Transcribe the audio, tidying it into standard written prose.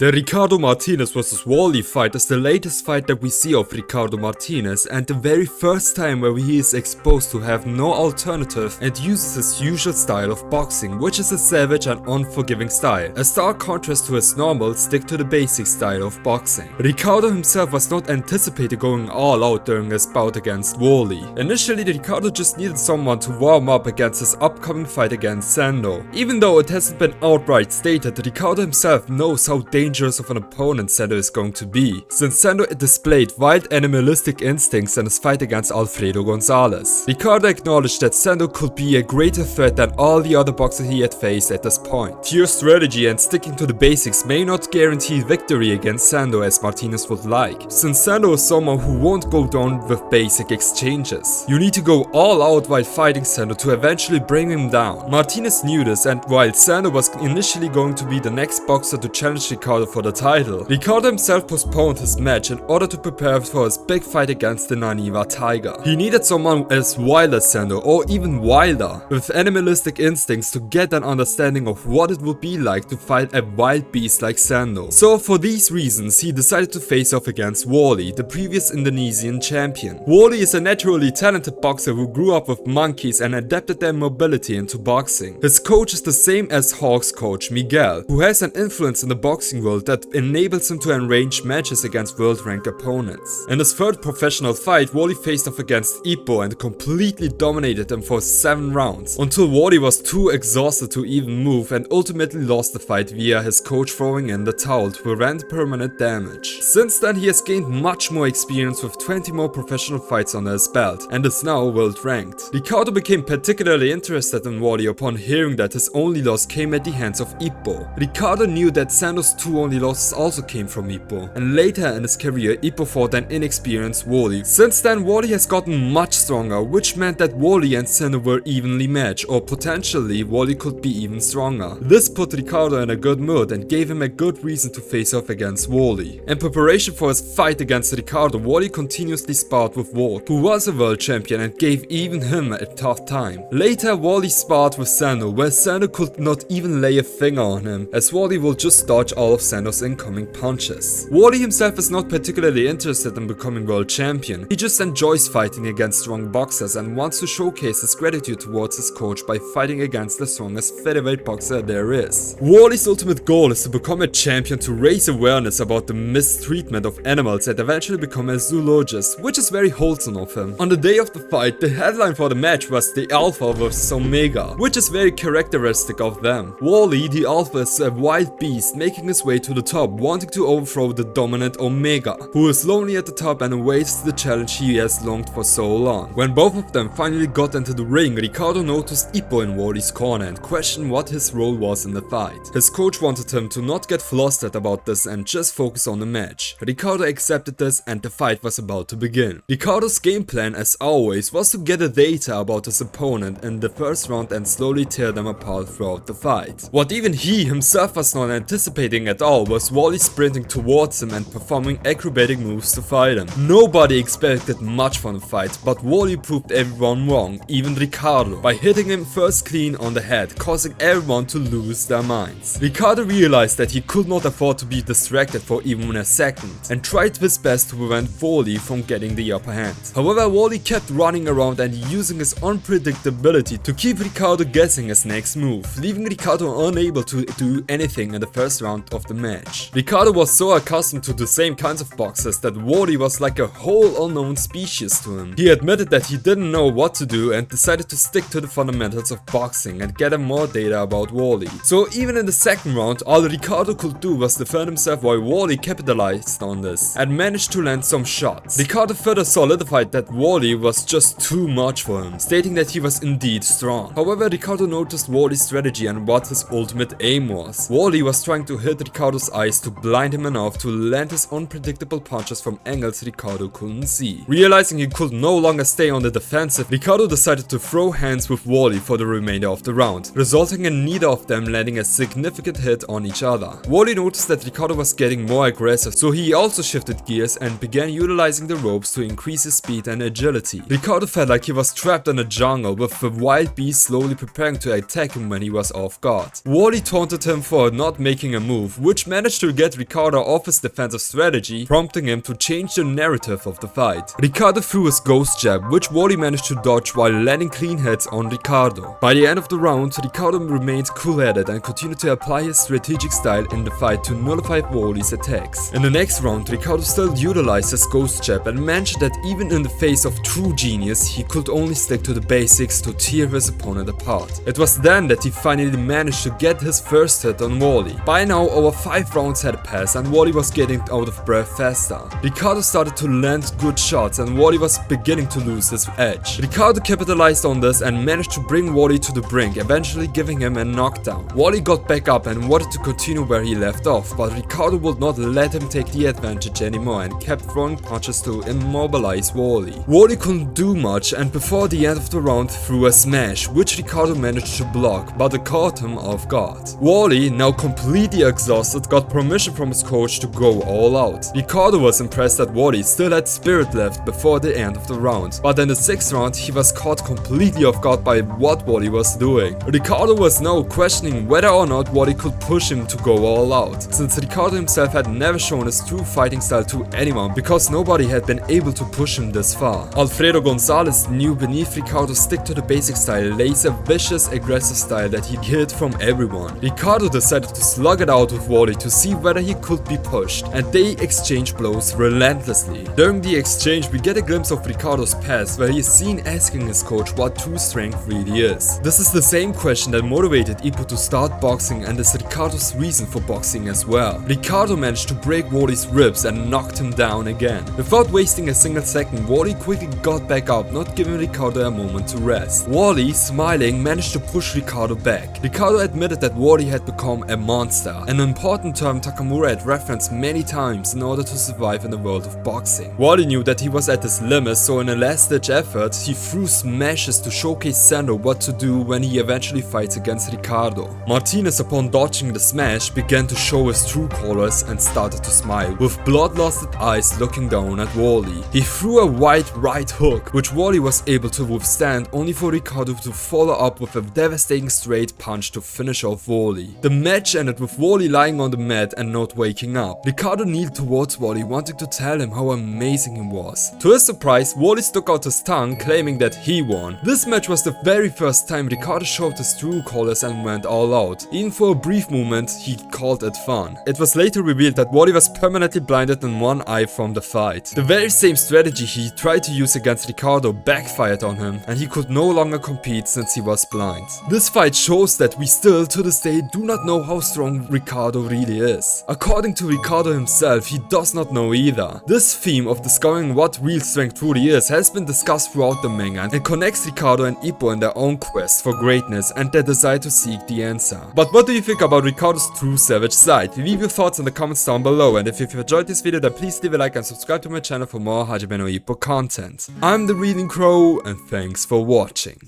The Ricardo Martinez vs Wally fight is the latest fight that we see of Ricardo Martinez, and the very first time where he is exposed to have no alternative and uses his usual style of boxing, which is a savage and unforgiving style, a stark contrast to his normal stick to the basic style of boxing. Ricardo himself was not anticipating going all out during his bout against Wally. Initially, Ricardo just needed someone to warm up against his upcoming fight against Sendo. Even though it hasn't been outright stated, Ricardo himself knows how dangerous of an opponent Sendo is going to be, since Sendo displayed wild animalistic instincts in his fight against Alfredo Gonzalez. Ricardo acknowledged that Sendo could be a greater threat than all the other boxers he had faced at this point. Pure strategy and sticking to the basics may not guarantee victory against Sendo as Martinez would like, since Sendo is someone who won't go down with basic exchanges. You need to go all out while fighting Sendo to eventually bring him down. Martinez knew this, and while Sendo was initially going to be the next boxer to challenge Ricardo for the title, Ricardo himself postponed his match in order to prepare for his big fight against the Naniwa Tiger. He needed someone as wild as Sendo, or even wilder, with animalistic instincts to get an understanding of what it would be like to fight a wild beast like Sendo. So for these reasons, he decided to face off against Wally, the previous Indonesian champion. Wally is a naturally talented boxer who grew up with monkeys and adapted their mobility into boxing. His coach is the same as Hawk's coach, Miguel, who has an influence in the boxing world that enables him to arrange matches against world-ranked opponents. In his third professional fight, Wally faced off against Ippo and completely dominated him for 7 rounds, until Wally was too exhausted to even move and ultimately lost the fight via his coach throwing in the towel to prevent permanent damage. Since then, he has gained much more experience with 20 more professional fights under his belt and is now world-ranked. Ricardo became particularly interested in Wally upon hearing that his only loss came at the hands of Ippo. Ricardo knew that Sendo's 2 only losses also came from Ippo, and later in his career Ippo fought an inexperienced Wally. Since then, Wally has gotten much stronger, which meant that Wally and Sendo were evenly matched, or potentially Wally could be even stronger. This put Ricardo in a good mood and gave him a good reason to face off against Wally. In preparation for his fight against Ricardo, Wally continuously sparred with Walt, who was a world champion and gave even him a tough time. Later, Wally sparred with Sendo, where Sendo could not even lay a finger on him, as Wally will just dodge all of Sendo's incoming punches. Wally himself is not particularly interested in becoming world champion. He just enjoys fighting against strong boxers and wants to showcase his gratitude towards his coach by fighting against the strongest featherweight boxer there is. Wally's ultimate goal is to become a champion to raise awareness about the mistreatment of animals and eventually become a zoologist, which is very wholesome of him. On the day of the fight, the headline for the match was the Alpha vs Omega, which is very characteristic of them. Wally, the Alpha, is a wild beast making his way to the top, wanting to overthrow the dominant Omega, who is lonely at the top and awaits the challenge he has longed for so long. When both of them finally got into the ring, Ricardo noticed Ippo in Wally's corner and questioned what his role was in the fight. His coach wanted him to not get flustered about this and just focus on the match. Ricardo accepted this and the fight was about to begin. Ricardo's game plan, as always, was to gather data about his opponent in the first round and slowly tear them apart throughout the fight. What even he himself was not anticipating at all was Wally sprinting towards him and performing acrobatic moves to fight him. Nobody expected much from the fight, but Wally proved everyone wrong, even Ricardo, by hitting him first clean on the head, causing everyone to lose their minds. Ricardo realized that he could not afford to be distracted for even a second, and tried his best to prevent Wally from getting the upper hand. However, Wally kept running around and using his unpredictability to keep Ricardo guessing his next move, leaving Ricardo unable to do anything in the first round of the match. Ricardo was so accustomed to the same kinds of boxers that Wally was like a whole unknown species to him. He admitted that he didn't know what to do and decided to stick to the fundamentals of boxing and gather more data about Wally. So even in the second round, all Ricardo could do was defend himself while Wally capitalized on this and managed to land some shots. Ricardo further solidified that Wally was just too much for him, stating that he was indeed strong. However, Ricardo noticed Wally's strategy and what his ultimate aim was. Wally was trying to hit Ricardo's eyes to blind him enough to land his unpredictable punches from angles Ricardo couldn't see. Realizing he could no longer stay on the defensive, Ricardo decided to throw hands with Wally for the remainder of the round, resulting in neither of them landing a significant hit on each other. Wally noticed that Ricardo was getting more aggressive, so he also shifted gears and began utilizing the ropes to increase his speed and agility. Ricardo felt like he was trapped in a jungle with the wild beast slowly preparing to attack him when he was off guard. Wally taunted him for not making a move, which managed to get Ricardo off his defensive strategy, prompting him to change the narrative of the fight. Ricardo threw his ghost jab, which Wally managed to dodge while landing clean hits on Ricardo. By the end of the round, Ricardo remained cool-headed and continued to apply his strategic style in the fight to nullify Wally's attacks. In the next round, Ricardo still utilized his ghost jab and mentioned that even in the face of true genius, he could only stick to the basics to tear his opponent apart. It was then that he finally managed to get his first hit on Wally. By now, over 5 rounds had passed and Wally was getting out of breath faster. Ricardo started to land good shots and Wally was beginning to lose his edge. Ricardo capitalized on this and managed to bring Wally to the brink, eventually giving him a knockdown. Wally got back up and wanted to continue where he left off, but Ricardo would not let him take the advantage anymore and kept throwing punches to immobilize Wally. Wally couldn't do much and before the end of the round threw a smash, which Ricardo managed to block, but it caught him off guard. Wally, now completely exhausted, got permission from his coach to go all out. Ricardo was impressed that Wally still had spirit left before the end of the round, but in the 6th round he was caught completely off guard by what Wally was doing. Ricardo was now questioning whether or not Wally could push him to go all out, since Ricardo himself had never shown his true fighting style to anyone because nobody had been able to push him this far. Alfredo Gonzalez knew beneath Ricardo's stick to the basic style lays a vicious aggressive style that he hid from everyone. Ricardo decided to slug it out with Wally to see whether he could be pushed, and they exchange blows relentlessly. During the exchange we get a glimpse of Ricardo's past where he is seen asking his coach what true strength really is. This is the same question that motivated Ippo to start boxing and is Ricardo's reason for boxing as well. Ricardo managed to break Wally's ribs and knocked him down again. Without wasting a single second, Wally quickly got back up, not giving Ricardo a moment to rest. Wally, smiling, managed to push Ricardo back. Ricardo admitted that Wally had become a monster, an important term Takamura had referenced many times in order to survive in the world of boxing. Wally knew that he was at his limit, so in a last-ditch effort, he threw smashes to showcase Sendo what to do when he eventually fights against Ricardo. Martinez, upon dodging the smash, began to show his true colors and started to smile, with bloodlusted eyes looking down at Wally. He threw a wide right hook, which Wally was able to withstand, only for Ricardo to follow up with a devastating straight punch to finish off Wally. The match ended with Wally lying on the mat and not waking up. Ricardo kneeled towards Wally, wanting to tell him how amazing he was. To his surprise, Wally stuck out his tongue, claiming that he won. This match was the very first time Ricardo showed his true colors and went all out. Even for a brief moment, he called it fun. It was later revealed that Wally was permanently blinded in one eye from the fight. The very same strategy he tried to use against Ricardo backfired on him, and he could no longer compete since he was blind. This fight shows that we still, to this day, do not know how strong Ricardo really is. According to Ricardo himself, he does not know either. This theme of discovering what real strength truly is has been discussed throughout the manga and connects Ricardo and Ippo in their own quest for greatness and their desire to seek the answer. But what do you think about Ricardo's true savage side? Leave your thoughts in the comments down below, and if you've enjoyed this video then please leave a like and subscribe to my channel for more Hajime no Ippo content. I'm the Reading Crow and thanks for watching.